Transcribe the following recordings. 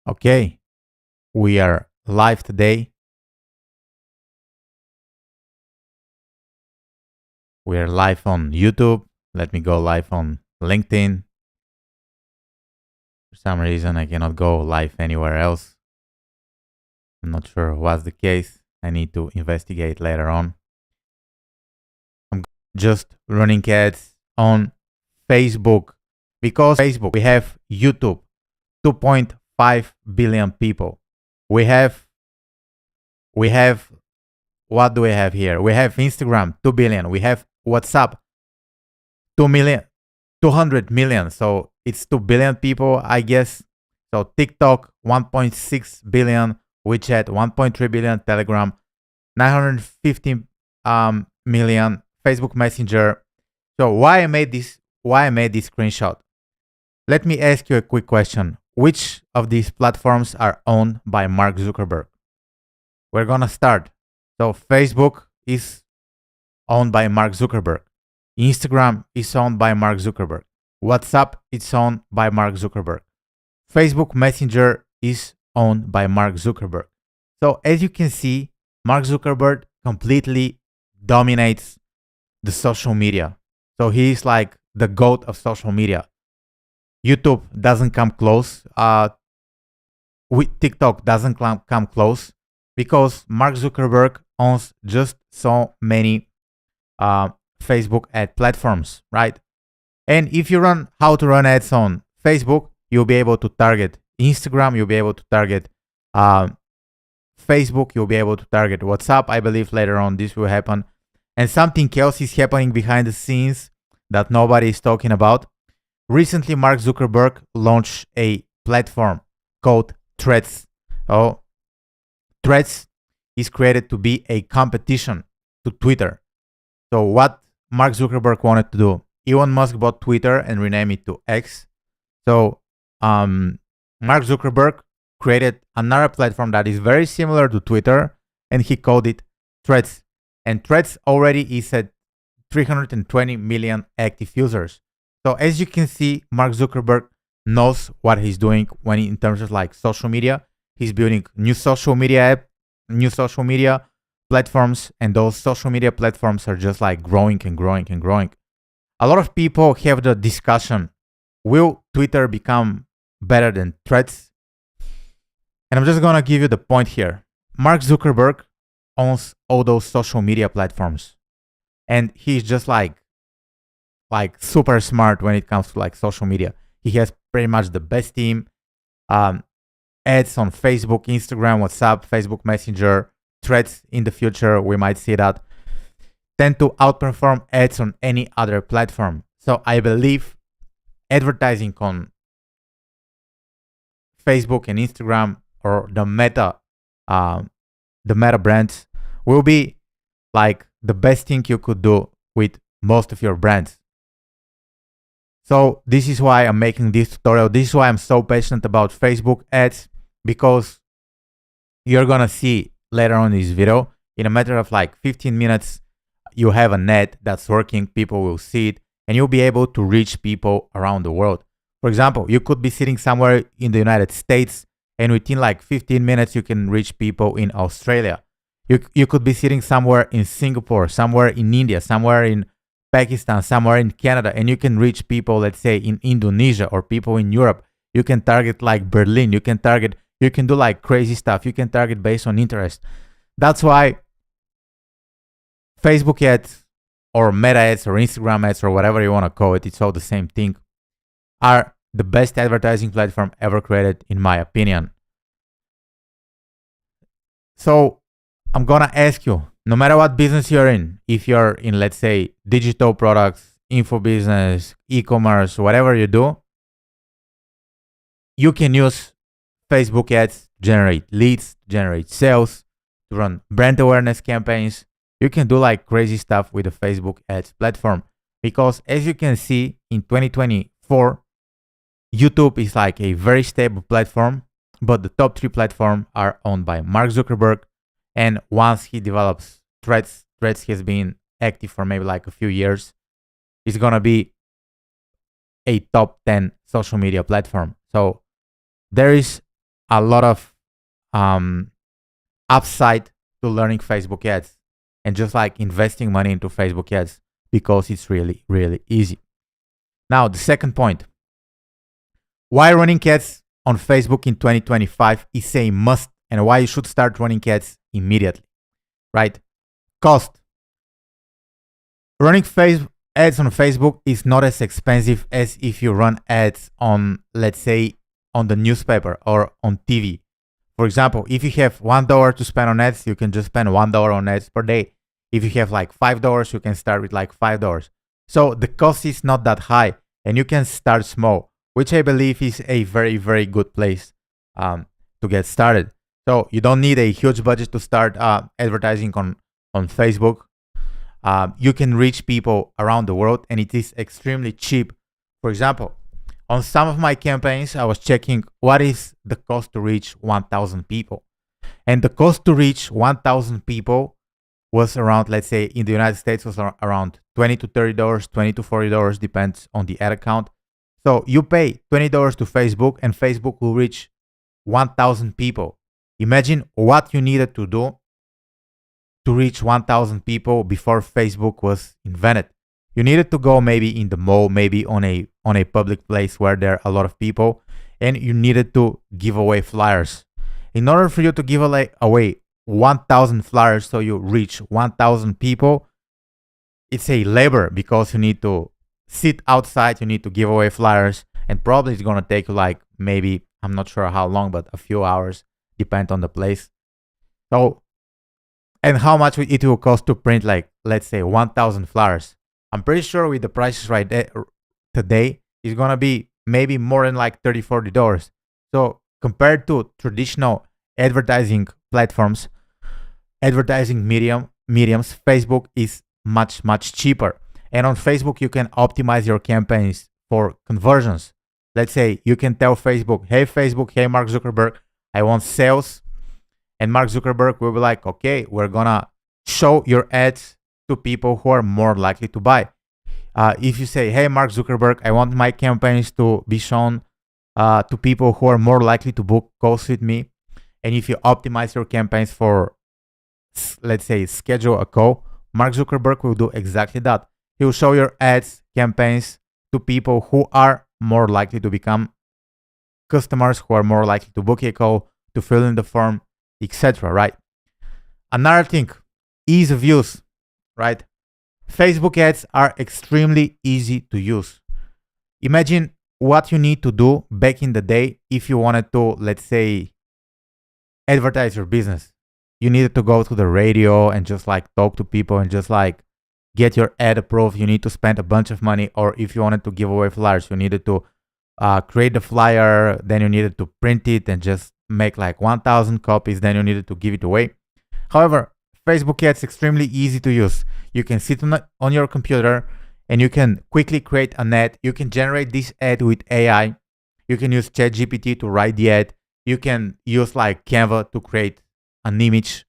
Okay, we are live today. We are live on YouTube. Let me go live on LinkedIn. For some reason, I cannot go live anywhere else. I'm not sure what's the case. I need to investigate later on. I'm just running ads on Facebook because Facebook, we have YouTube, 2.5 billion people. We have what do we have here? We have Instagram, 2 billion. We have WhatsApp, 2 million, 200 million. So it's 2 billion people, I guess. So TikTok, 1.6 billion. WeChat, 1.3 billion. Telegram, 950 million. Facebook Messenger. So why I made this? Why I made this screenshot? Let me ask you a quick question. Which of these platforms are owned by Mark Zuckerberg? We're gonna start. So Facebook is owned by Mark Zuckerberg. Instagram is owned by Mark Zuckerberg. WhatsApp is owned by Mark Zuckerberg. Facebook Messenger is owned by Mark Zuckerberg. So as you can see, Mark Zuckerberg completely dominates the social media. So he's like the goat of social media. YouTube doesn't come close. TikTok doesn't come close because Mark Zuckerberg owns just so many Facebook ad platforms, right? And if you run how to run ads on Facebook, you'll be able to target Instagram, you'll be able to target Facebook, you'll be able to target WhatsApp. I believe later on this will happen. And something else is happening behind the scenes that nobody is talking about. Recently, Mark Zuckerberg launched a platform called Threads. Oh, Threads is created to be a competition to Twitter. So what Mark Zuckerberg wanted to do, Elon Musk bought Twitter and renamed it to X. So Mark Zuckerberg created another platform that is very similar to Twitter, and he called it Threads. And Threads already is at 320 million active users. So as you can see, Mark Zuckerberg knows what he's doing when in terms of like social media. He's building new social media platforms, and those social media platforms are just like growing and growing and growing. A lot of people have the discussion, will Twitter become better than Threads? And I'm just gonna give you the point here. Mark Zuckerberg owns all those social media platforms, and he's just like super smart when it comes to like social media. He has pretty much the best team. Ads on Facebook, Instagram, WhatsApp, Facebook Messenger, Threads in the future, we might see that, tend to outperform ads on any other platform. So I believe advertising on Facebook and Instagram or the Meta brands will be like the best thing you could do with most of your brands. So this is why I'm making this tutorial. This is why I'm so passionate about Facebook ads, because you're gonna see later on in this video, in a matter of like 15 minutes, you have an ad that's working, people will see it, and you'll be able to reach people around the world. For example, you could be sitting somewhere in the United States, and within like 15 minutes, you can reach people in Australia. You could be sitting somewhere in Singapore, somewhere in India, somewhere in Pakistan, somewhere in Canada, and you can reach people, let's say, in Indonesia or people in Europe. You can target like Berlin. You can do like crazy stuff. You can target based on interest. That's why Facebook ads or Meta ads or Instagram ads or whatever you want to call it, it's all the same thing, are the best advertising platform ever created, in my opinion. So I'm gonna ask you, no matter what business you're in, if you're in, let's say, digital products, info business, e-commerce, whatever you do, you can use Facebook ads to generate leads, generate sales, to run brand awareness campaigns. You can do like crazy stuff with the Facebook ads platform, because as you can see in 2024, YouTube is like a very stable platform, but the top 3 platforms are owned by Mark Zuckerberg. And once he develops Threads has been active for maybe like a few years, it's gonna be a top 10 social media platform. So there is a lot of um, upside to learning Facebook ads and just like investing money into Facebook ads because it's really, really easy. Now, the second point, why running ads on Facebook in 2025 is a must and why you should start running ads immediately, right? Cost. Running ads on Facebook is not as expensive as if you run ads on, let's say, on the newspaper or on TV. For example, if you have $1 to spend on ads, you can just spend $1 on ads per day. If you have like $5, you can start with like $5. So the cost is not that high and you can start small, which I believe is a very, very good place to get started. So you don't need a huge budget to start advertising on Facebook. You can reach people around the world and it is extremely cheap. For example, on some of my campaigns, I was checking what is the cost to reach 1,000 people. And the cost to reach 1,000 people was around, let's say in the United States, was around $20 to $30, $20 to $40, depends on the ad account. So you pay $20 to Facebook and Facebook will reach 1,000 people. Imagine what you needed to do to reach 1,000 people before Facebook was invented. You needed to go maybe in the mall, maybe on a public place where there are a lot of people, and you needed to give away flyers. In order for you to give away 1,000 flyers so you reach 1,000 people, it's a labor because you need to sit outside, you need to give away flyers, and probably it's going to take you like maybe, I'm not sure how long, but a few hours, depend on the place. So, and how much it will cost to print like, let's say 1,000 flyers. I'm pretty sure with the prices right today, it's going to be maybe more than like $30, $40. So compared to traditional advertising platforms, advertising mediums, Facebook is much, much cheaper. And on Facebook, you can optimize your campaigns for conversions. Let's say you can tell Facebook, hey Mark Zuckerberg, I want sales. And Mark Zuckerberg will be like, okay, we're going to show your ads to people who are more likely to buy. If you say, hey, Mark Zuckerberg, I want my campaigns to be shown to people who are more likely to book calls with me. And if you optimize your campaigns for, let's say, schedule a call, Mark Zuckerberg will do exactly that. He will show your ads, campaigns to people who are more likely to become customers, who are more likely to book a call, to fill in the form, etc. Right? Another thing, ease of use, right? Facebook ads are extremely easy to use. Imagine what you need to do back in the day if you wanted to, let's say, advertise your business. You needed to go to the radio and just like talk to people and just like get your ad approved. You need to spend a bunch of money. Or if you wanted to give away flyers, you needed to create the flyer, then you needed to print it and just make like 1,000 copies, then you needed to give it away. However, Facebook ads extremely easy to use. You can sit on your computer and you can quickly create an ad. You can generate this ad with AI. You can use ChatGPT to write the ad. You can use like Canva to create an image,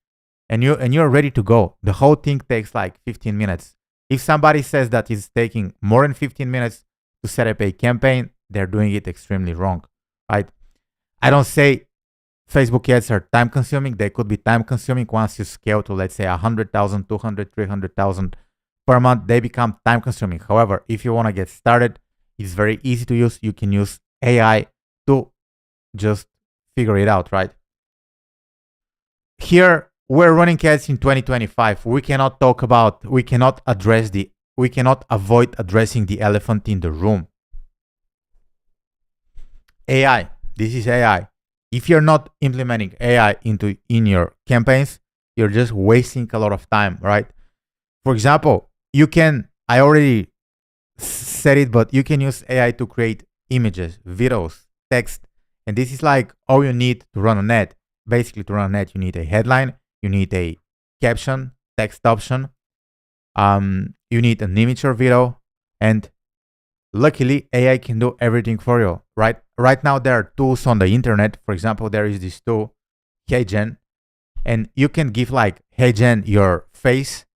and you're ready to go. The whole thing takes like 15 minutes. If somebody says that it's taking more than 15 minutes to set up a campaign, they're doing it extremely wrong, right? I don't say Facebook ads are time consuming. They could be time consuming once you scale to, let's say, 100,000, 200, 300,000 per month. They become time consuming. However, if you want to get started, it's very easy to use. You can use AI to just figure it out, right? Here, we're running ads in 2025. We cannot avoid addressing the elephant in the room. AI. This is AI. If you're not implementing AI in your campaigns, you're just wasting a lot of time, right? For example, I already said it, but you can use AI to create images, videos, text, and this is like all you need to run an ad. Basically, to run an ad, you need a headline, you need a caption, text option, you need an image or video, and luckily, AI can do everything for you, right? Right now, there are tools on the internet. For example, there is this tool, HeyGen, and you can give like HeyGen your face.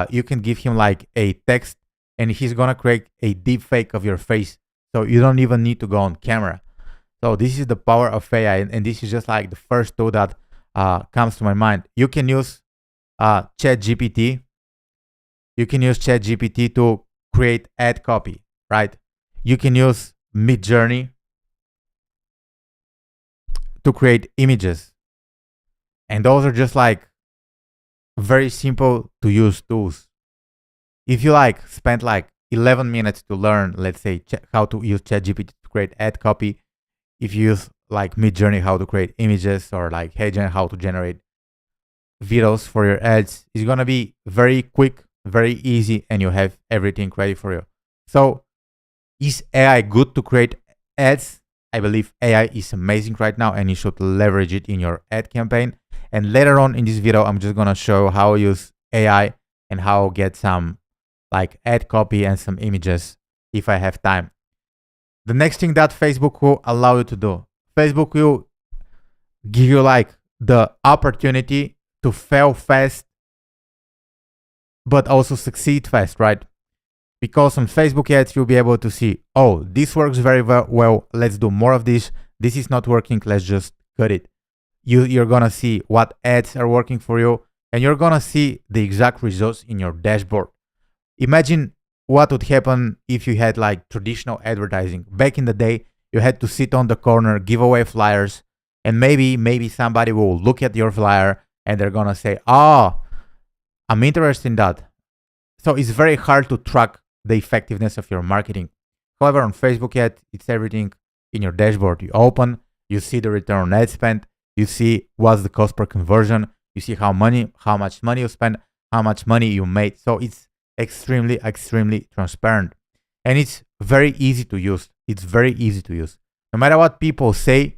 You can give him like a text, and he's gonna create a deep fake of your face. So you don't even need to go on camera. So this is the power of AI, and this is just like the first tool that comes to my mind. You can use ChatGPT. You can use ChatGPT to create ad copy, right? You can use Midjourney to create images, and those are just like very simple to use tools. If you like spend like 11 minutes to learn, let's say, how to use ChatGPT to create ad copy, if you use like Midjourney how to create images, or like HeyGen how to generate videos for your ads, it's gonna be very quick, very easy, and you have everything ready for you. So is AI good to create ads? I believe AI is amazing right now, and you should leverage it in your ad campaign. And later on in this video, I'm just gonna show how I use AI and how get some like ad copy and some images if I have time. The next thing that Facebook will allow you to do, Facebook will give you like the opportunity to fail fast, but also succeed fast, right? Because on Facebook ads, you'll be able to see, oh, this works very well. Let's do more of this. This is not working. Let's just cut it. You're going to see what ads are working for you, and you're going to see the exact results in your dashboard. Imagine what would happen if you had like traditional advertising. Back in the day, you had to sit on the corner, give away flyers, and maybe somebody will look at your flyer and they're going to say, oh, I'm interested in that. So it's very hard to track the effectiveness of your marketing. However, on Facebook ads, it's everything in your dashboard. You open, you see the return on ad spend, you see what's the cost per conversion, you see how much money you spend, how much money you made. So it's extremely transparent, and it's very easy to use. It's very easy to use. No matter what people say,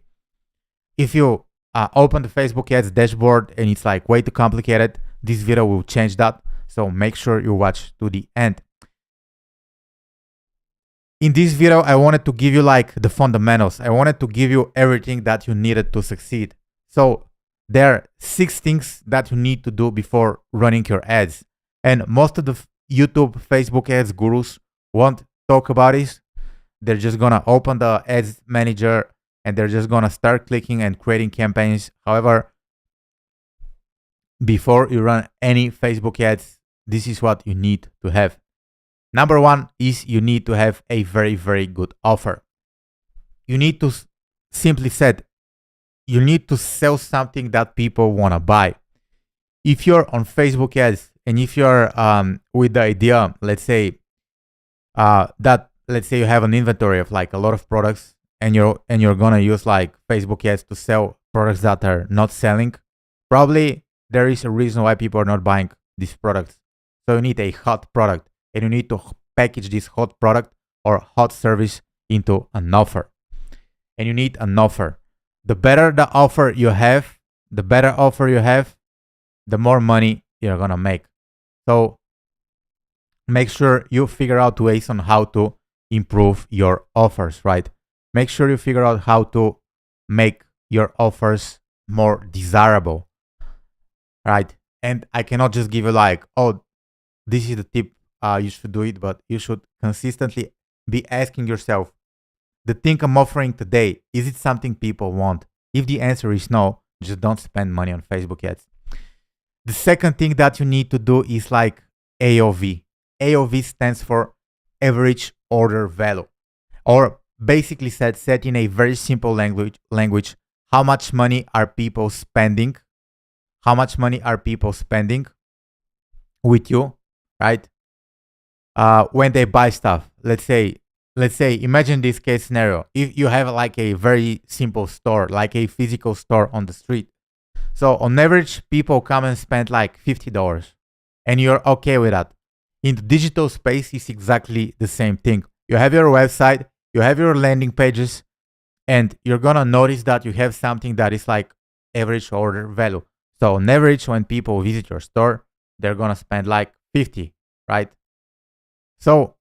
if you open the Facebook ads dashboard and it's like way too complicated, this video will change that. So make sure you watch to the end. In this video, I wanted to give you like the fundamentals. I wanted to give you everything that you needed to succeed. So there are 6 things that you need to do before running your ads. And most of the YouTube, Facebook ads gurus won't talk about this. They're just gonna open the ads manager and they're just gonna start clicking and creating campaigns. However, before you run any Facebook ads, this is what you need to have. Number 1 is you need to have a very good offer. You need to simply said, you need to sell something that people want to buy. If you're on Facebook ads and if you're with the idea, let's say let's say you have an inventory of like a lot of products, and you're gonna use like Facebook ads to sell products that are not selling, probably there is a reason why people are not buying these products. So you need a hot product, and you need to package this hot product or hot service into an offer. And you need an offer. The better the offer you have, the more money you're gonna make. So make sure you figure out ways on how to improve your offers, right? Make sure you figure out how to make your offers more desirable, right? And I cannot just give you like, oh, this is the tip, you should do it, but you should consistently be asking yourself, the thing I'm offering today, is it something people want? If the answer is no, just don't spend money on Facebook ads. The second thing that you need to do is like AOV. AOV stands for average order value, or basically said in a very simple language, how much money are people spending? How much money are people spending with you, right? When they buy stuff. Let's say, imagine this case scenario. If you have like a very simple store, like a physical store on the street. So on average, people come and spend like $50, and you're okay with that. In the digital space, it's exactly the same thing. You have your website, you have your landing pages, and you're gonna notice that you have something that is like average order value. So on average, when people visit your store, they're gonna spend like 50, right? So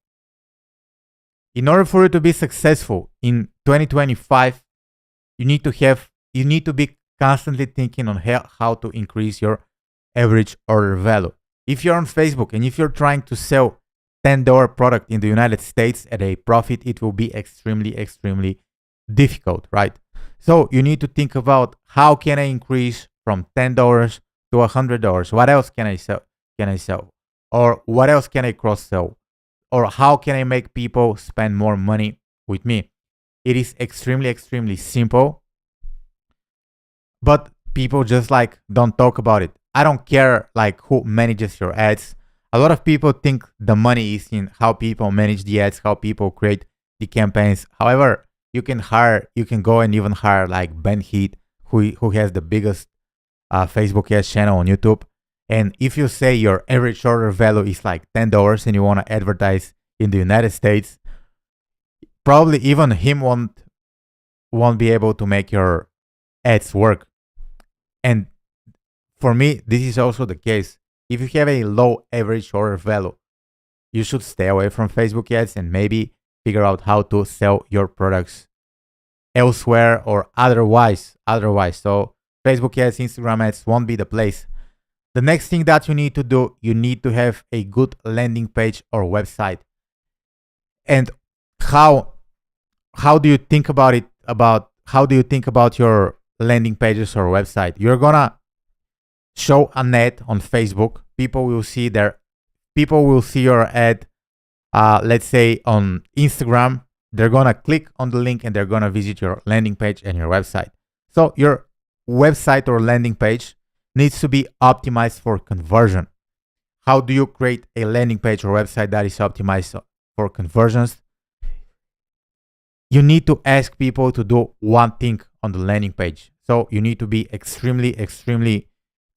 in order for you to be successful in 2025, you need to be constantly thinking on how to increase your average order value. If you're on Facebook and if you're trying to sell $10 product in the United States at a profit, it will be extremely difficult, right? So you need to think about how can I increase from $10 to $100? What else can I sell? Can I sell? Or what else can I cross sell? Or how can I make people spend more money with me? It is extremely, extremely simple, but people just like don't talk about it. I don't care like who manages your ads. A lot of people think the money is in how people manage the ads, how people create the campaigns. However, you can go and even hire like Ben Heath, who has the biggest Facebook ads channel on YouTube. And if you say your average order value is like $10 and you want to advertise in the United States, probably even him won't be able to make your ads work. And for me, this is also the case. If you have a low average order value, you should stay away from Facebook ads and maybe figure out how to sell your products elsewhere or otherwise. So Facebook ads, Instagram ads won't be the place. The next thing that you need to do, you need to have a good landing page or website. And how do you think about it? About how do you think about your landing pages or website? You're gonna show an ad on Facebook. People will see your ad. Let's say on Instagram, they're gonna click on the link and they're gonna visit your landing page and your website. So your website or landing page needs to be optimized for conversion. How do you create a landing page or website that is optimized for conversions? You need to ask people to do one thing on the landing page. So you need to be extremely, extremely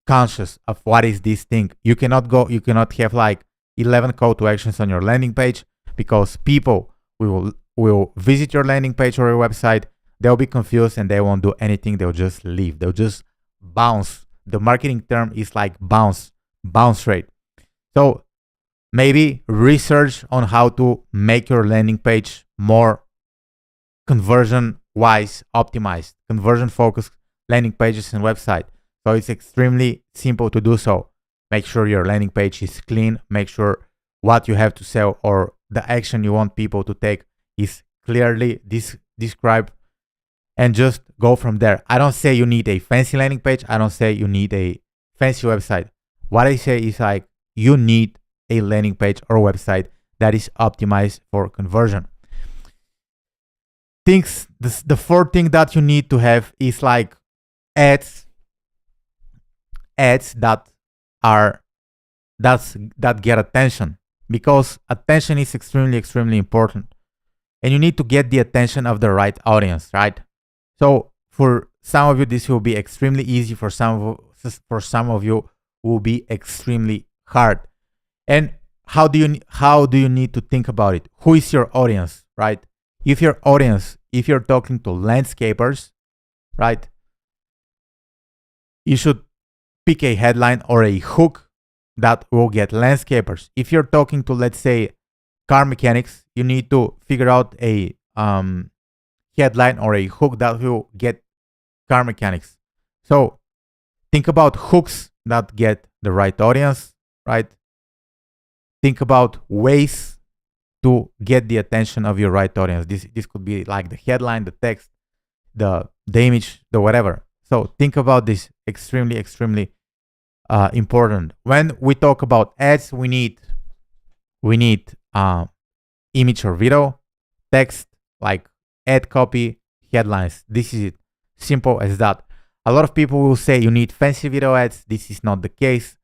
conscious of what is this thing. You cannot have like 11 call to actions on your landing page, because people will visit your landing page or your website. They'll be confused and they won't do anything. They'll just leave. They'll just bounce. The marketing term is like bounce rate. So maybe research on how to make your landing page more conversion wise optimized, conversion focused landing pages and website. So it's extremely simple to do so. Make sure your landing page is clean. Make sure what you have to sell or the action you want people to take is clearly described, and just go from there. I don't say you need a fancy landing page. I don't say you need a fancy website. What I say is like you need a landing page or website that is optimized for conversion. The fourth thing that you need to have is like ads that get attention, because attention is extremely, extremely important, and you need to get the attention of the right audience, right? So for some of you, this will be extremely easy. For some of you, will be extremely hard. And how do you need to think about it? Who is your audience, right? If you're talking to landscapers, right, you should pick a headline or a hook that will get landscapers. If you're talking to, let's say, car mechanics, you need to figure out a headline or a hook that will get car mechanics. So think about hooks that get the right audience, right? Think about ways to get the attention of your right audience. This could be like the headline, the text, the image, the whatever. So think about this. Extremely, extremely important. When we talk about ads, we need image or video, text like ad copy, headlines. This is it. Simple as that. A lot of people will say you need fancy video ads. This is not the case.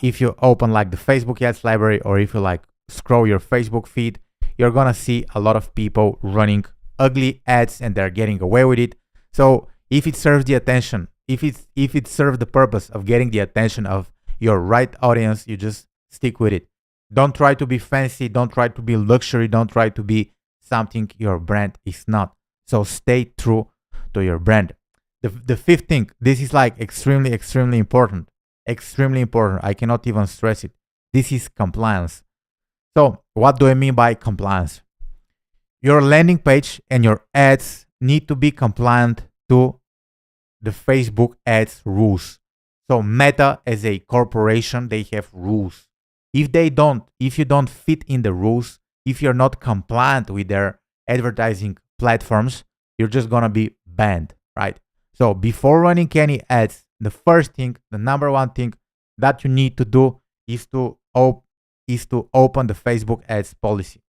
If you open like the Facebook ads library, or if you like scroll your Facebook feed, you're gonna see a lot of people running ugly ads and they're getting away with it. So if it serves the attention, if it serves the purpose of getting the attention of your right audience, you just stick with it. Don't try to be fancy. Don't try to be luxury. Don't try to be something your brand is not. So stay true to your brand. The fifth thing, this is like extremely, extremely important. Extremely important. I cannot even stress it. This is compliance. So what do I mean by compliance? Your landing page and your ads need to be compliant to the Facebook ads rules. So Meta, as a corporation, they have rules. If you don't fit in the rules, if you're not compliant with their advertising platforms, you're just gonna be banned, right? So before running any ads, the first thing, the number one thing that you need to do is to open the Facebook ads policy.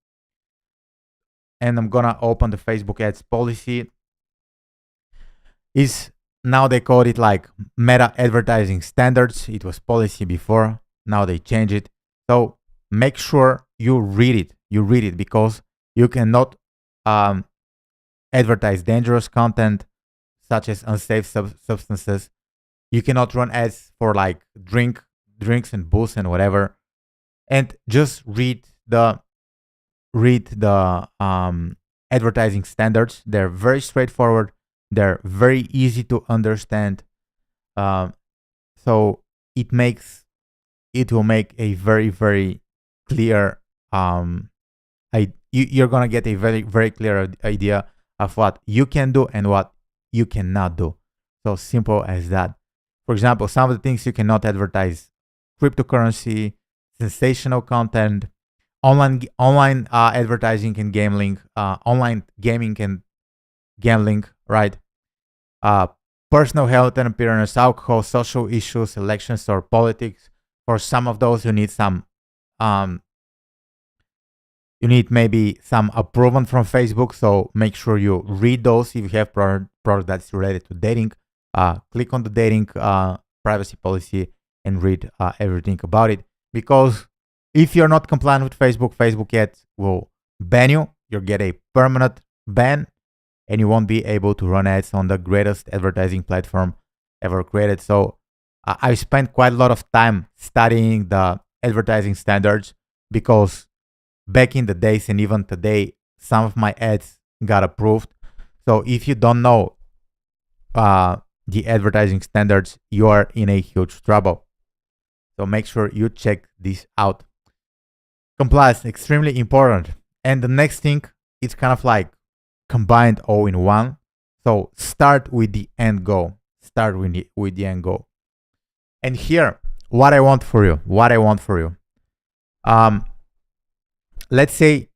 And I'm gonna open the Facebook ads policy. Is now they call it like Meta advertising standards. It was policy before. Now they change it. So make sure you read it. You read it because you cannot advertise dangerous content such as unsafe substances. You cannot run ads for like drinks and booze and whatever. And just read the advertising standards. They're very straightforward. They're very easy to understand. So it will make a very, very clear you're gonna get a very, very clear idea of what you can do and what you cannot do. So simple as that. For example, some of the things you cannot advertise: cryptocurrency, sensational content, online advertising and gambling, online gaming and gambling, right? Personal health and appearance, alcohol, social issues, elections, or politics. For some of those, you need some you need maybe some approval from Facebook. So make sure you read those. If you have product that's related to dating, click on the dating privacy policy and read everything about it. Because if you're not compliant with Facebook, Facebook ads will ban you. You'll get a permanent ban, and you won't be able to run ads on the greatest advertising platform ever created. So I spent quite a lot of time studying the advertising standards because back in the days and even today, some of my ads got approved. So if you don't know the advertising standards, you are in a huge trouble. So make sure you check this out. Compliance, extremely important. And the next thing, it's kind of like combined all in one. So start with the end goal. Start with the end goal. And here, what I want for you. Let's say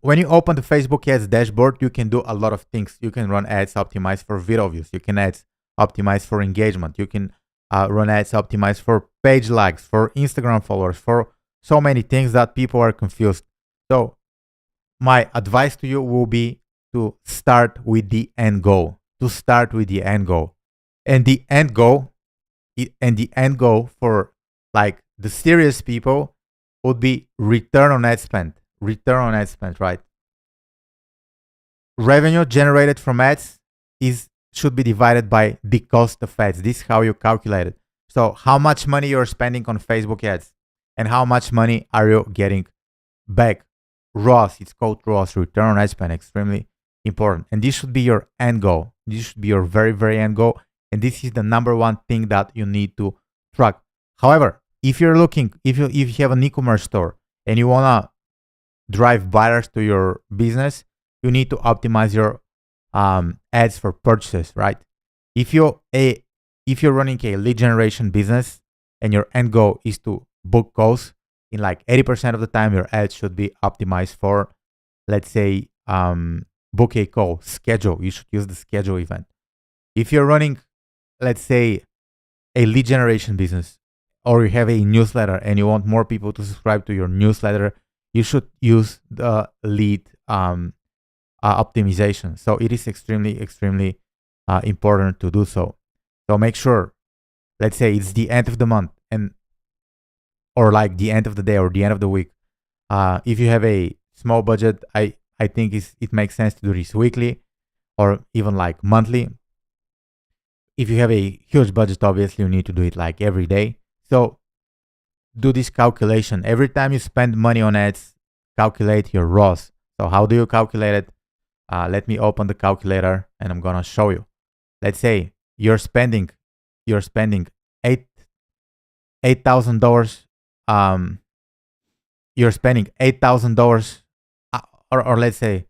when you open the Facebook ads dashboard, you can do a lot of things. You can run ads optimized for video views. You can ads optimized for engagement. You can run ads optimized for page likes, for Instagram followers, for so many things that people are confused. So my advice to you will be to start with the end goal. And the end goal for like the serious people would be return on ad spend, right? Revenue generated from ads should be divided by the cost of ads. This is how you calculate it. So how much money you're spending on Facebook ads and how much money are you getting back? ROAS, it's called ROAS, return on ad spend, extremely important. And this should be your end goal. This should be your very, very end goal. And this is the number one thing that you need to track. However, if you have an e-commerce store and you wanna drive buyers to your business, you need to optimize your ads for purchases, right? If you're running a lead generation business and your end goal is to book calls, in like 80% of the time, your ads should be optimized for, let's say, book a call, schedule. You should use the schedule event. If you're running, let's say, a lead generation business, or you have a newsletter and you want more people to subscribe to your newsletter, you should use the lead optimization. So it is extremely, extremely important to do so. So make sure, let's say it's the end of the month or like the end of the day or the end of the week. If you have a small budget, I think it makes sense to do this weekly or even like monthly. If you have a huge budget, obviously you need to do it like every day. So do this calculation. Every time you spend money on ads, calculate your ROAS. So how do you calculate it? Let me open the calculator and I'm gonna show you. Let's say you're spending $8,000. You're spending $8,000, or let's say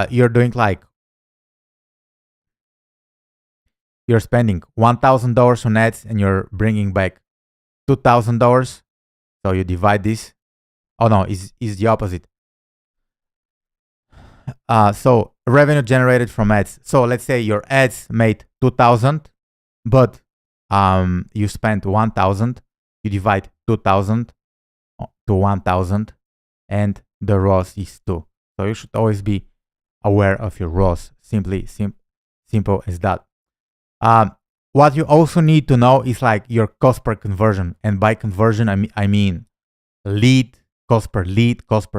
you're doing like you're spending $1,000 on ads and you're bringing back $2,000. So you divide this. Oh no, is the opposite. So revenue generated from ads. So let's say your ads made 2,000, but you spent 1,000. You divide 2,000 to 1,000, and the ROAS is 2. So you should always be aware of your ROAS. Simple as that. What you also need to know is like your cost per conversion, and by conversion I mean lead, cost per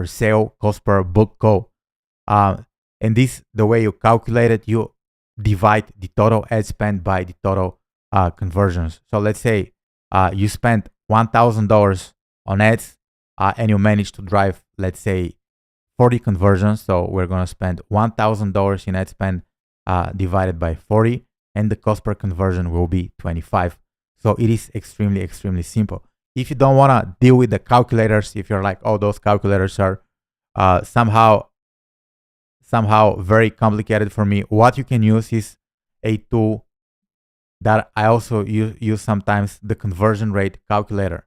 sale, cost per book call. And this, the way you calculate it, you divide the total ad spend by the total conversions. So let's say you spent $1,000 on ads, and you managed to drive, let's say, 40 conversions. So we're gonna spend $1,000 in ad spend divided by 40, and the cost per conversion will be 25. So it is extremely simple. If you don't wanna deal with the calculators, if you're like, oh, those calculators are somehow very complicated for me, what you can use is a tool that I also use sometimes, the conversion rate calculator.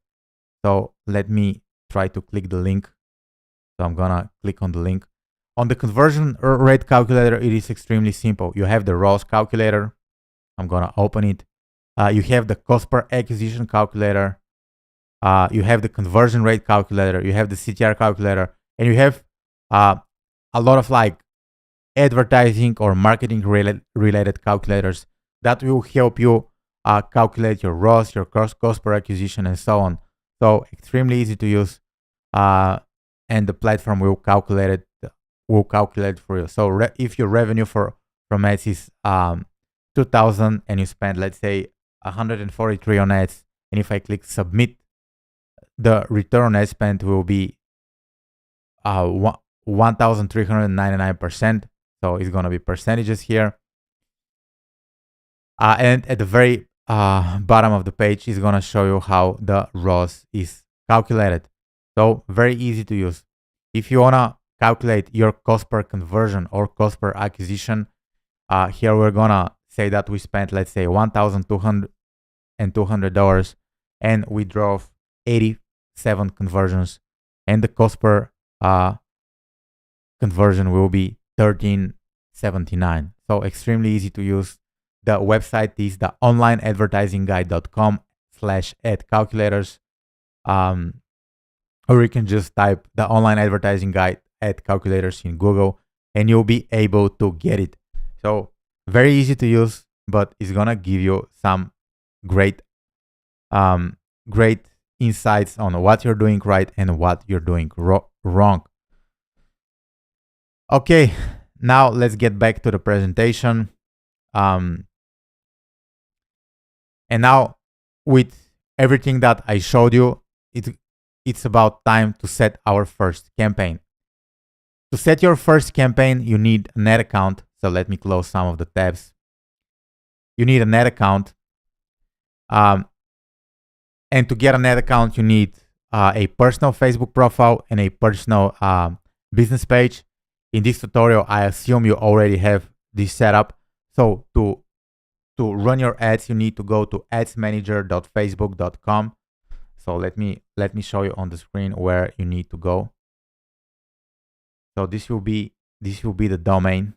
So let me try to click the link. So I'm gonna click on the link. On the conversion rate calculator, it is extremely simple. You have the ROAS calculator. I'm gonna open it. You have the cost per acquisition calculator. You have the conversion rate calculator. You have the CTR calculator, and you have a lot of like advertising or marketing related calculators that will help you calculate your ROAS, your cost per acquisition, and so on. So extremely easy to use, and the platform will calculate for you. So if your revenue from ads is 2,000 and you spend, let's say, 143 on ads, and if I click submit, the return on ad spend will be 1,399%. So it's gonna be percentages here. And at the very bottom of the page is gonna show you how the ROAS is calculated. So very easy to use. If you wanna calculate your cost per conversion or cost per acquisition, here we're gonna say that we spent, let's say, $1,200 and we drove 87 conversions, and the cost per conversion will be $13.79. So extremely easy to use. The website is the onlineadvertisingguide.com/ad calculators. Or you can just type the online advertising guide ad calculators in Google and you'll be able to get it. So very easy to use, but it's gonna give you some great insights on what you're doing right and what you're doing wrong. Okay, now let's get back to the presentation. And now with everything that I showed you, it's about time to set our first campaign. To set your first campaign, you need an ad account. So let me close some of the tabs. You need an ad account. And to get an ad account, you need a personal Facebook profile and a personal business page. In this tutorial, I assume you already have this set up. So to run your ads, you need to go to adsmanager.facebook.com. So let me show you on the screen where you need to go. So this will be the domain.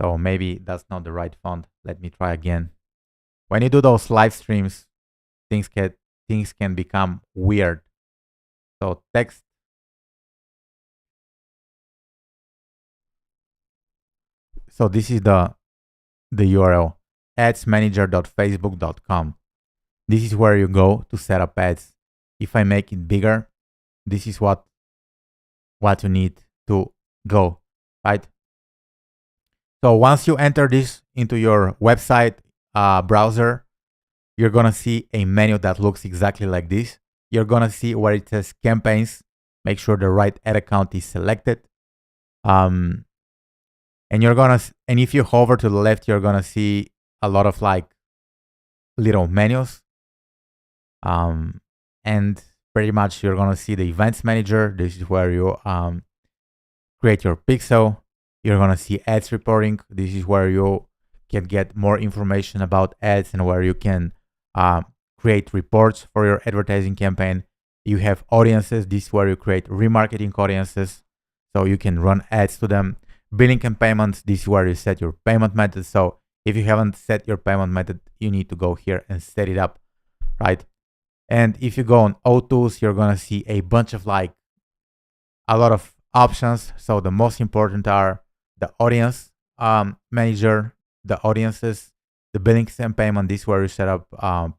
So maybe that's not the right font. Let me try again. When you do those live streams, things can become weird. So text. So this is the URL, adsmanager.facebook.com. This is where you go to set up ads. If I make it bigger, this is what you need to go, right? So once you enter this into your website browser, you're gonna see a menu that looks exactly like this. You're gonna see where it says campaigns. Make sure the right ad account is selected. And if you hover to the left, you're gonna see a lot of like little menus. And pretty much you're gonna see the events manager. This is where you create your pixel. You're gonna see ads reporting. This is where you can get more information about ads and where you can create reports for your advertising campaign. You have audiences. This is where you create remarketing audiences, so you can run ads to them. Billing and payments. This is where you set your payment method. So if you haven't set your payment method, you need to go here and set it up, right? And if you go on O2s, you're gonna see a bunch of like a lot of options. So the most important are the audience manager, the audiences, the billings and payment. This is where you set up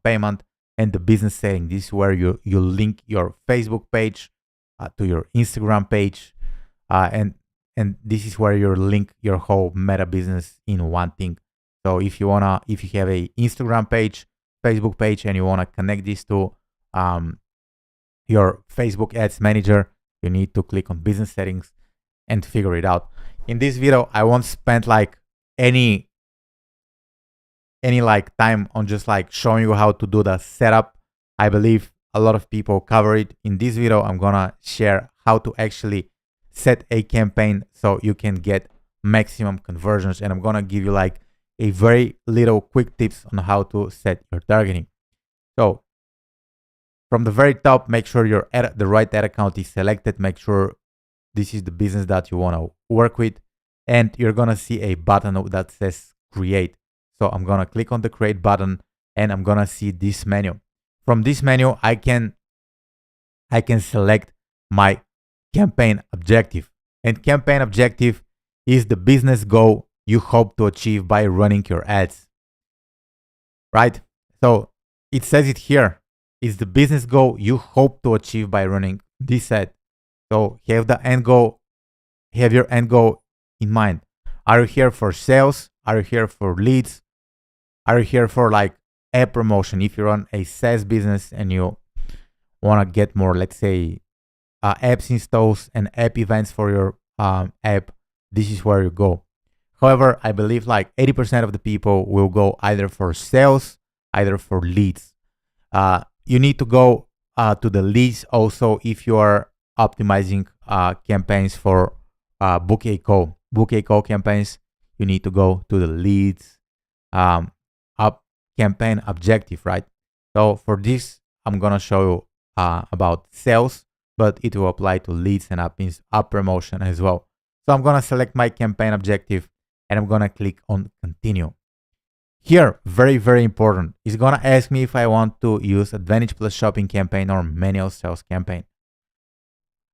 payment, and the business setting. This is where you link your Facebook page to your Instagram page, and this is where you link your whole Meta business in one thing. So if you have a Instagram page, Facebook page, and you wanna connect these to your Facebook Ads Manager, you need to click on business settings and figure it out. In this video, I won't spend like any like time on just like showing you how to do the setup. I believe a lot of people cover it. In this video, I'm gonna share how to actually set a campaign so you can get maximum conversions, and I'm gonna give you like a very little quick tips on how to set your targeting. So from the very top, make sure the right ad account is selected. Make sure this is the business that you want to work with, and you're gonna see a button that says create. So I'm gonna click on the create button, and I'm gonna see this menu. From this menu, I can select my campaign objective, and campaign objective is the business goal you hope to achieve by running your ads, right? So it says it here. It's the business goal you hope to achieve by running this ad. So have your end goal in mind. Are you here for sales? Are you here for leads? Are you here for like app promotion? If you run a SaaS business and you want to get more, let's say, apps installs and app events for your app, this is where you go. However, I believe like 80% of the people will go either for sales, either for leads. You need to go to the leads also if you are optimizing campaigns for Book a Call campaigns. You need to go to the leads campaign objective, right? So for this, I'm gonna show you about sales, but it will apply to leads and app promotion as well. So I'm gonna select my campaign objective, and I'm gonna click on continue. Here, very, very important, it's gonna ask me if I want to use Advantage Plus Shopping campaign or manual sales campaign.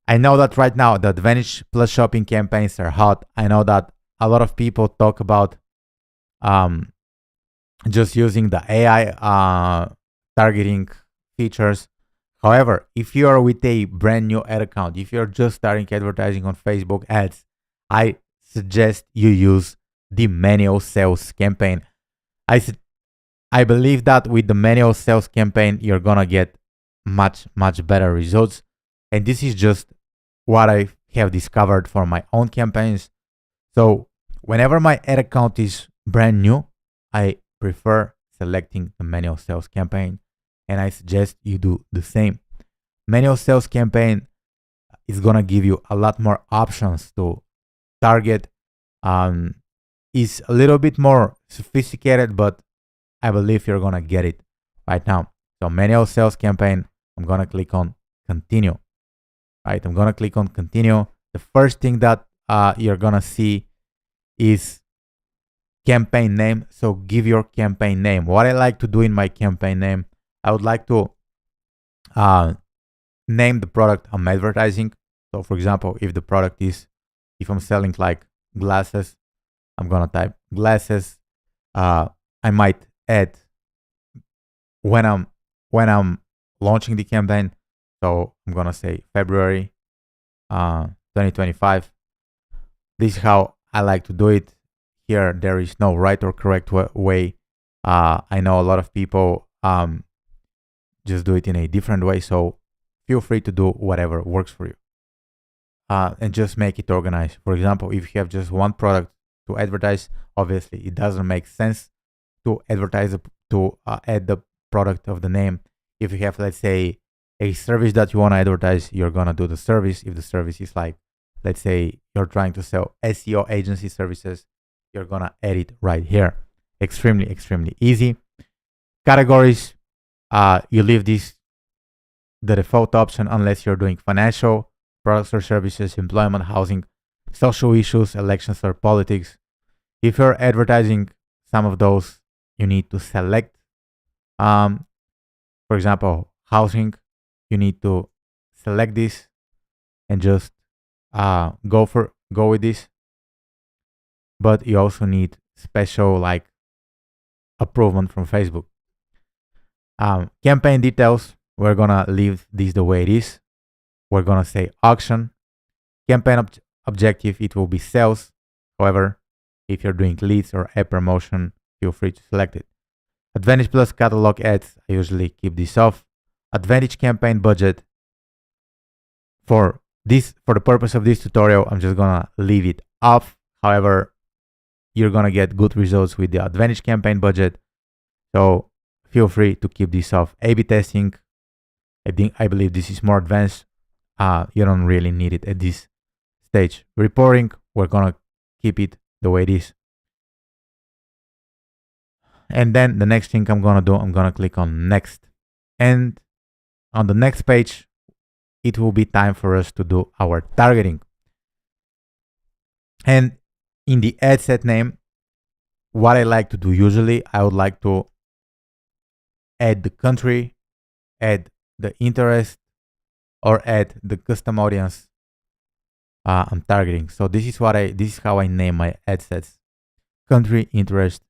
I know that right now the Advantage Plus Shopping campaigns are hot. I know that a lot of people talk about just using the AI targeting features. However, if you are with a brand new ad account, if you're just starting advertising on Facebook ads, I suggest you use the manual sales campaign. I believe that with the manual sales campaign, you're gonna get much, much better results. And this is just what I have discovered for my own campaigns. So whenever my ad account is brand new, I prefer selecting the manual sales campaign, and I suggest you do the same. Manual sales campaign is gonna give you a lot more options to target. Is a little bit more sophisticated, but I believe you're gonna get it right now. So manual sales campaign, I'm gonna click on continue. Right, I'm gonna click on continue. The first thing that you're gonna see is campaign name. So give your campaign name. What I like to do in my campaign name, I would like to name the product I'm advertising. So for example, if I'm selling like glasses, I'm gonna type glasses. I might add when I'm launching the campaign. So I'm gonna say February 2025. This is how I like to do it. Here there is no right or correct way. I know a lot of people just do it in a different way. So feel free to do whatever works for you. And just make it organized. For example, if you have just one product to advertise, obviously it doesn't make sense to advertise add the product of the name. If you have, let's say, a service that you want to advertise, you're gonna do the service. If the service is like, let's say you're trying to sell SEO agency services, you're gonna add it right here. Extremely, extremely easy. Categories, you leave this the default option unless you're doing financial, products or services, employment, housing, social issues, elections, or politics. If you're advertising some of those, you need to select. For example, housing, you need to select this and just go with this. But you also need special like approval from Facebook. Campaign details, we're gonna leave this the way it is. We're gonna say auction. Campaign objective, it will be sales. However, if you're doing leads or ad promotion, feel free to select it. Advantage Plus catalog ads, I usually keep this off. Advantage campaign budget. For the purpose of this tutorial, I'm just gonna leave it off. However, you're gonna get good results with the Advantage campaign budget. So feel free to keep this off. A/B testing, I believe this is more advanced. You don't really need it at this stage. Reporting, we're gonna keep it the way it is. And then the next thing I'm gonna do, I'm gonna click on next. And on the next page, it will be time for us to do our targeting. And in the ad set name, what I like to do usually, I would like to add the country, add the interest, or add the custom audience I'm targeting. So this is how I name my ad sets: country, interest,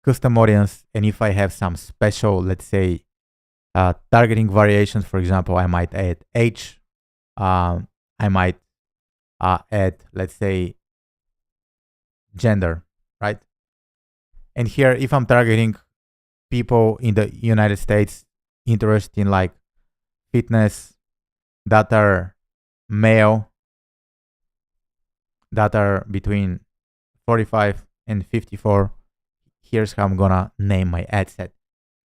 custom audience. And if I have some special, let's say, targeting variations, for example, I might add age. I might add, let's say, gender, right? And here, if I'm targeting people in the United States interested in like fitness, that are male, that are between 45 and 54, here's how I'm gonna name my ad set.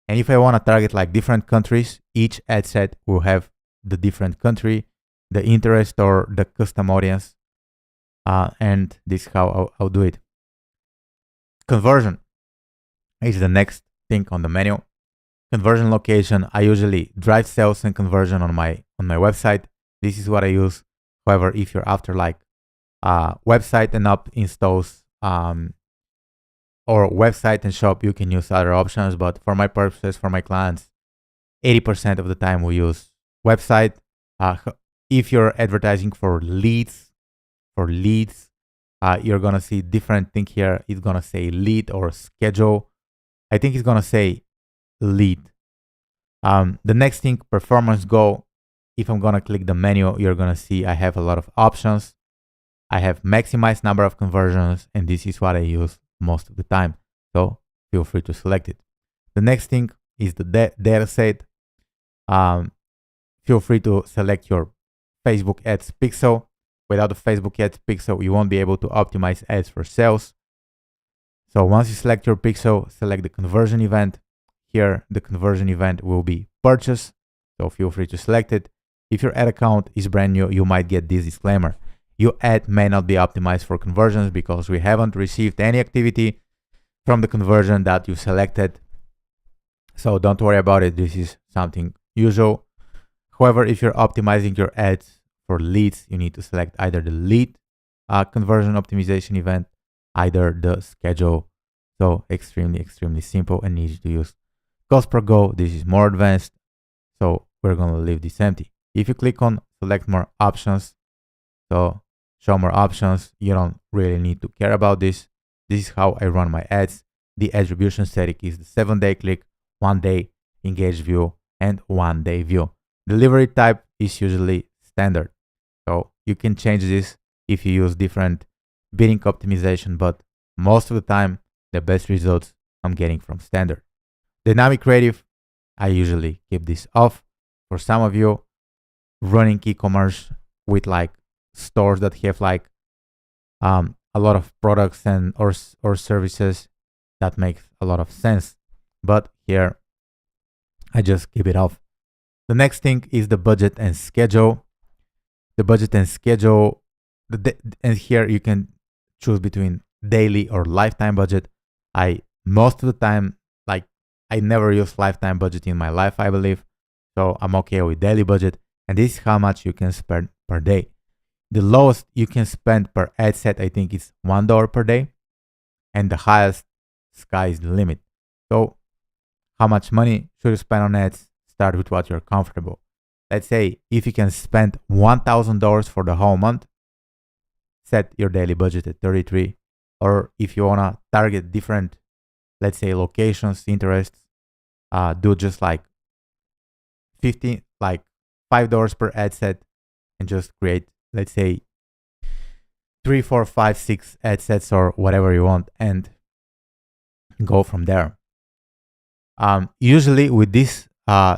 And if I want to target like different countries, each ad set will have the different country, the interest, or the custom audience. And this is how I'll do it. Conversion is the next thing on the menu. Conversion location, I usually drive sales and conversion on my website. This is what I use. However, if you're after like website and app installs or website and shop, you can use other options. But for my purposes, for my clients, 80% of the time we use website. If you're advertising for leads, you're gonna see different thing here. It's gonna say lead or schedule. I think it's gonna say lead. The next thing, performance goal. If I'm gonna click the menu, you're gonna see I have a lot of options. I have maximized number of conversions, and this is what I use most of the time. So feel free to select it. The next thing is the data set. Feel free to select your Facebook ads pixel. Without the Facebook ads pixel, you won't be able to optimize ads for sales. So once you select your pixel, select the conversion event. Here, the conversion event will be purchase. So feel free to select it. If your ad account is brand new, you might get this disclaimer. Your ad may not be optimized for conversions because we haven't received any activity from the conversion that you selected. So don't worry about it. This is something usual. However, if you're optimizing your ads for leads, you need to select either the lead conversion optimization event, either the schedule. So extremely simple and easy to use. Cost per go, this is more advanced. So we're going to leave this empty. If you click on select more options, so show more options, you don't really need to care about this. This is how I run my ads. The attribution setting is the 7-day click, 1-day engaged view, and 1-day view. Delivery type is usually standard. So you can change this if you use different bidding optimization, but most of the time, the best results I'm getting from standard. Dynamic creative, I usually keep this off. For some of you, running e-commerce with like stores that have like a lot of products and or services, that makes a lot of sense. But here, I just keep it off. The next thing is the budget and schedule. The budget and schedule, and here you can choose between daily or lifetime budget. Most of the time, like I never use lifetime budget in my life, I believe. So I'm okay with daily budget. And this is how much you can spend per day. The lowest you can spend per ad set, I think, is $1 per day. And the highest, sky is the limit. So how much money should you spend on ads? Start with what you're comfortable. Let's say if you can spend $1,000 for the whole month, set your daily budget at 33. Or if you wanna target different, let's say, locations, interests, do just like 50, like $5 per ad set, and just create, let's say, 3, 4, 5, 6 ad sets or whatever you want, and go from there. Usually with this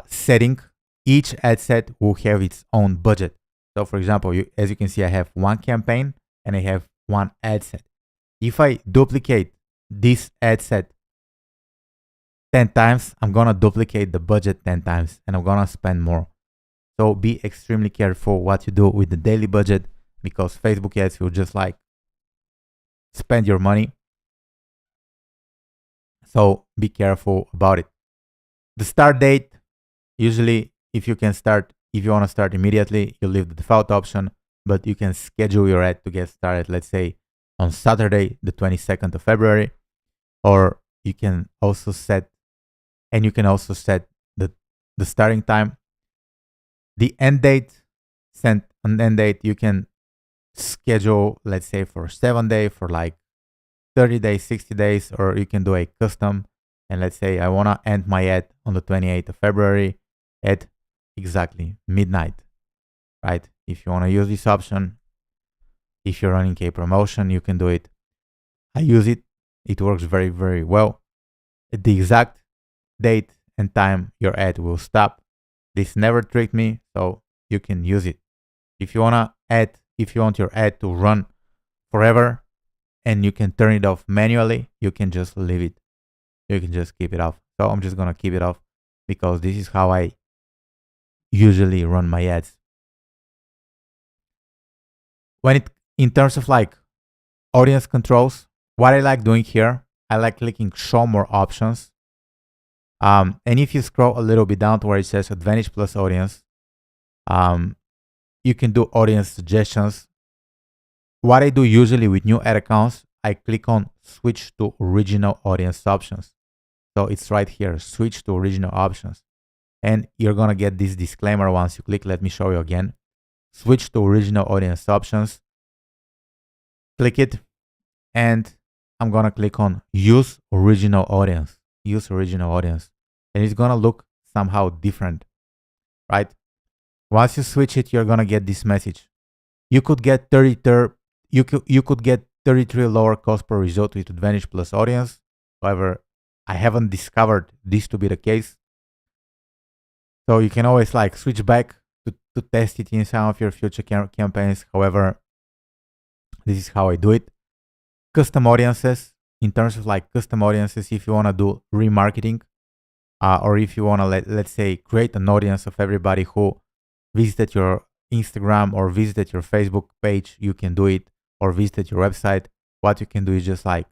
setting, each ad set will have its own budget. So for example, as you can see, I have one campaign and I have one ad set. If I duplicate this ad set 10 times, I'm gonna duplicate the budget 10 times and I'm gonna spend more. So be extremely careful what you do with the daily budget, because Facebook ads will just like spend your money. So be careful about it. The start date, usually if you want to start immediately, you leave the default option, but you can schedule your ad to get started, let's say on Saturday, the 22nd of February, or you can also set the starting time. The end date, you can schedule, let's say for 7 days, for like 30 days, 60 days, or you can do a custom. And let's say I want to end my ad on the 28th of February at exactly midnight, right? If you want to use this option, if you're running a promotion, you can do it. I use it. It works very, very well. At the exact date and time your ad will stop. This never tricked me, so you can use it. If you want your ad to run forever and you can turn it off manually, you can just leave it. You can just keep it off. So I'm just gonna keep it off because this is how I usually run my ads. In terms of like audience controls, what I like doing here, I like clicking show more options. And if you scroll a little bit down to where it says Advantage Plus Audience, you can do audience suggestions. What I do usually with new ad accounts, I click on switch to original audience options. So it's right here, switch to original options. And you're gonna get this disclaimer once you click. Let me show you again. Switch to original audience options. Click it, and I'm gonna click on use original audience. Use original audience. And it's gonna look somehow different, right? Once you switch it, you're gonna get this message. You could get 33 lower cost per result with Advantage Plus Audience. However, I haven't discovered this to be the case. So you can always like switch back to test it in some of your future campaigns. However, this is how I do it. Custom audiences, in terms of like custom audiences, if you want to do remarketing, or if you want to let's say create an audience of everybody who visited your Instagram or visited your Facebook page, you can do it, or visited your website. What you can do is just like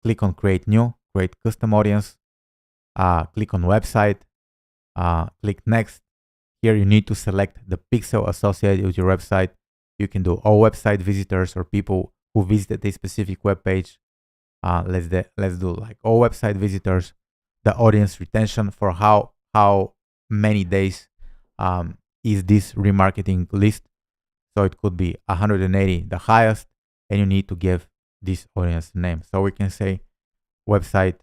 click on create new, create custom audience, click on website, click next. Here you need to select the pixel associated with your website. You can do all website visitors or people who visited a specific web page. Let's do like all website visitors. The audience retention for how many days is this remarketing list. So it could be 180, the highest, and you need to give this audience name. So we can say website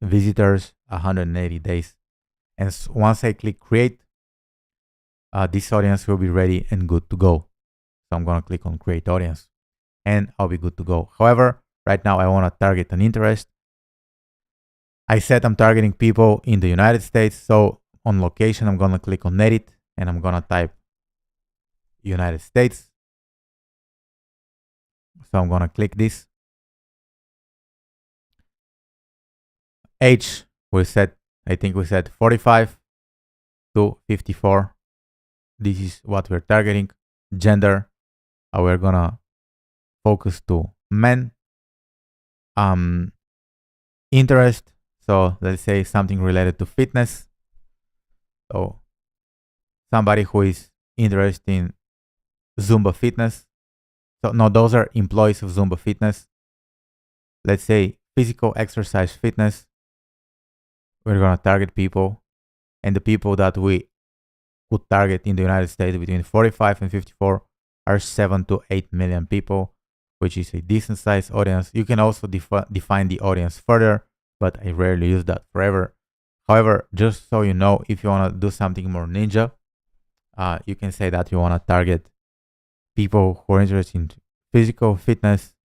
visitors 180 days. And once I click create, this audience will be ready and good to go. So I'm gonna click on create audience and I'll be good to go. However, right now I wanna target an interest. I said I'm targeting people in the United States. So on location, I'm gonna click on edit and I'm gonna type United States. So I'm gonna click this. Age, I think we said 45 to 54. This is what we're targeting. Gender, we're gonna focus to men. Interest, so let's say something related to fitness. So somebody who is interested in Zumba fitness. So no, those are employees of Zumba fitness. Let's say physical exercise fitness. We're gonna target people, and the people that we could target in the United States between 45 and 54 are 7 to 8 million people, which is a decent sized audience. You can also define the audience further, but I rarely use that forever. However, just so you know, if you want to do something more ninja, you can say that you want to target people who are interested in physical fitness,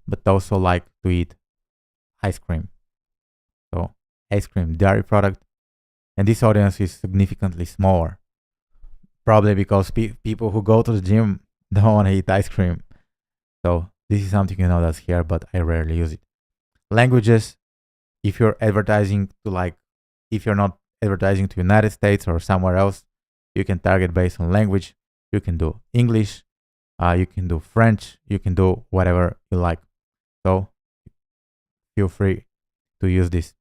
but also like to eat ice cream. So ice cream, dairy product. And this audience is significantly smaller. Probably because people who go to the gym don't want to eat ice cream. So this is something you know that's here, but I rarely use it. Languages, if you're advertising to like, if you're not advertising to United States or somewhere else, you can target based on language. You can do English, you can do French, you can do whatever you like. So feel free to use this.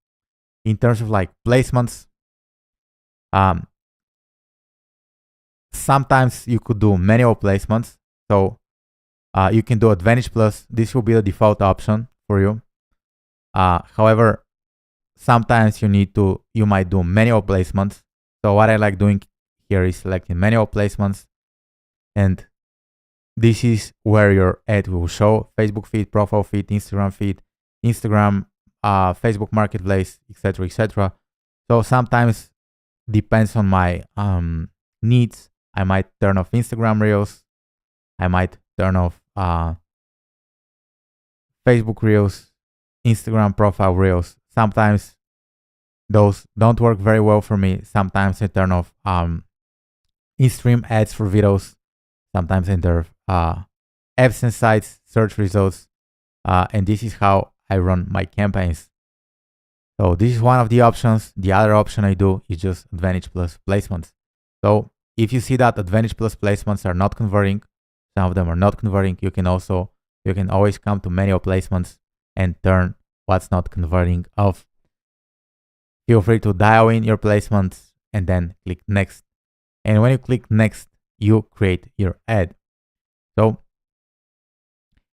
In terms of like placements, sometimes you could do manual placements. So you can do Advantage Plus. This will be the default option for you. However, sometimes you might do manual placements. So what I like doing here is selecting manual placements, and this is where your ad will show: Facebook feed, profile feed, Instagram, Facebook Marketplace, etc., etc. So sometimes depends on my needs. I might turn off Instagram Reels. I might turn off Facebook Reels, Instagram profile Reels. Sometimes those don't work very well for me. Sometimes I turn off in-stream ads for videos. Sometimes I turn off AdSense sites, search results. And this is how I run my campaigns. So this is one of the options. The other option I do is just Advantage Plus placements. So if you see that Advantage Plus placements are not converting, some of them are not converting, you can always come to manual placements and turn what's not converting off. Feel free to dial in your placements and then click next. And when you click next, you create your ad. So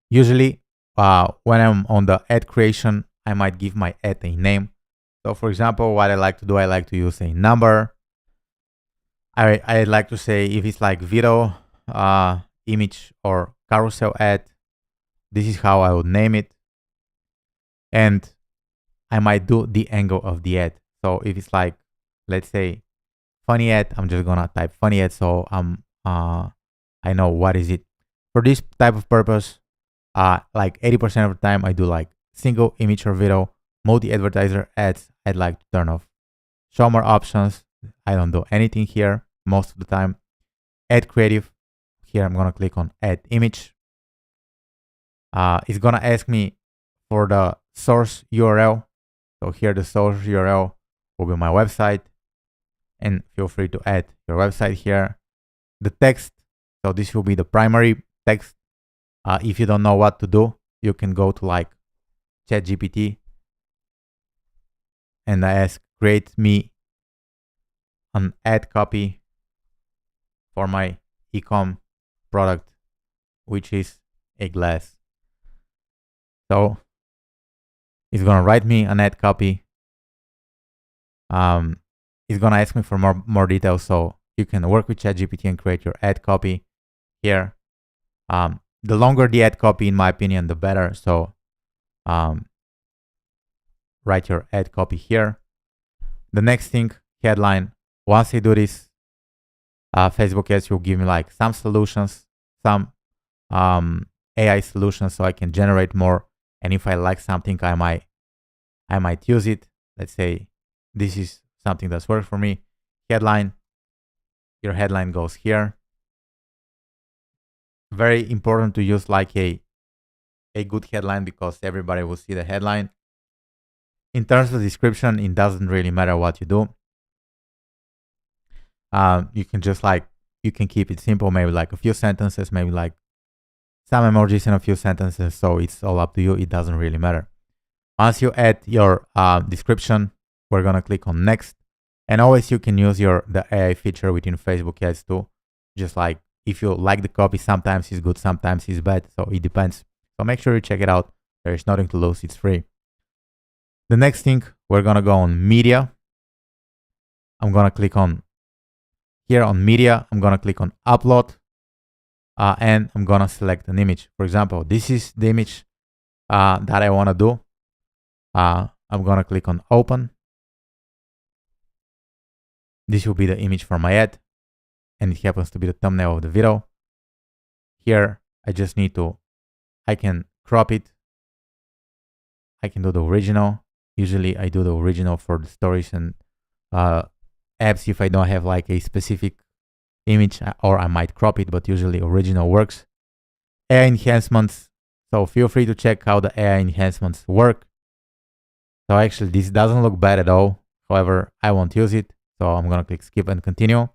usually when I'm on the ad creation, I might give my ad a name. So for example, what I like to do, I like to use a number. I like to say if it's like video, image, or carousel ad, this is how I would name it. And I might do the angle of the ad. So if it's like, let's say, funny ad, I'm just gonna type funny ad, so I know what is it. For this type of purpose, like 80% of the time I do like single image or video. Multi-advertiser ads, I'd like to turn off. Show more options, I don't do anything here most of the time. Add creative, here I'm gonna click on add image. It's gonna ask me for the source URL. So here the source URL will be my website, and feel free to add your website here. The text, so this will be the primary text. If you don't know what to do, you can go to like ChatGPT and I ask, create me an ad copy for my e-com product, which is a glass. So it's gonna write me an ad copy. It's gonna ask me for more details, so you can work with ChatGPT and create your ad copy here. The longer the ad copy, in my opinion, the better. So write your ad copy here. The next thing, headline. Once I do this, Facebook ads will give me like some solutions, some AI solutions, so I can generate more. And if I like something, I might use it. Let's say this is something that's worked for me. Headline. Your headline goes here. Very important to use like a good headline because everybody will see the headline. In terms of description, it doesn't really matter what you do. You can just you can keep it simple, maybe like a few sentences, maybe like some emojis and a few sentences. So it's all up to you. It doesn't really matter. Once you add your description, we're gonna click on next. And always you can use the AI feature within Facebook ads too. Just like if you like the copy, sometimes it's good, sometimes it's bad. So it depends. So make sure you check it out. There is nothing to lose. It's free. The next thing, we're going to go on media. I'm going to click on here on media. I'm going to click on upload. And I'm going to select an image. For example, this is the image that I want to do. I'm going to click on open. This will be the image for my ad, and it happens to be the thumbnail of the video. Here, I just need to, I can crop it. I can do the original. Usually I do the original for the stories and apps if I don't have like a specific image, or I might crop it, but usually original works. AI enhancements. So feel free to check how the AI enhancements work. So actually this doesn't look bad at all. However, I won't use it. So I'm going to click skip and continue.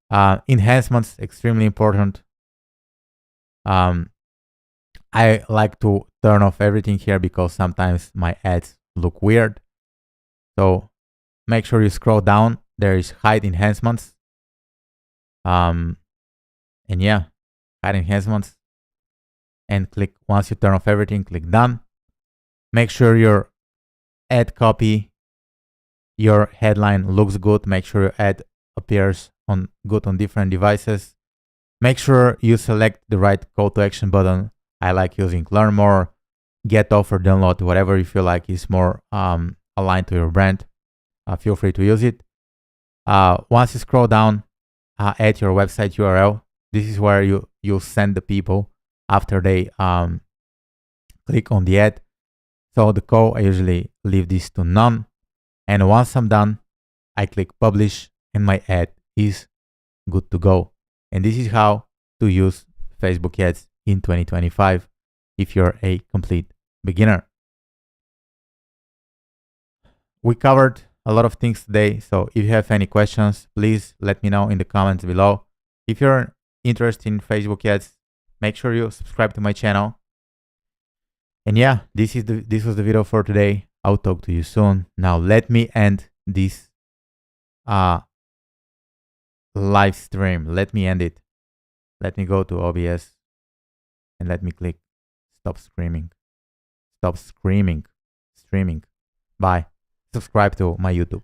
Enhancements, extremely important. I like to turn off everything here because sometimes my ads look weird. So make sure you scroll down. There is hide enhancements. And yeah, hide enhancements. And click, once you turn off everything, click done. Make sure your ad copy, your headline looks good. Make sure your ad appears good on different devices. Make sure you select the right call to action button. I like using learn more, get offer, download, whatever you feel like is more aligned to your brand. Feel free to use it. Once you scroll down, add your website URL. This is where you'll send the people after they click on the ad. So the call, I usually leave this to none. And once I'm done, I click publish and my ad is good to go. And this is how to use Facebook ads in 2025 if you're a complete beginner. We covered a lot of things today. So if you have any questions, please let me know in the comments below. If you're interested in Facebook ads, make sure you subscribe to my channel. And yeah, this was the video for today. I'll talk to you soon. Now let me end this live stream. Let me end it. Let me go to OBS and let me click stop screaming. Stop screaming. Streaming. Bye. Subscribe to my YouTube.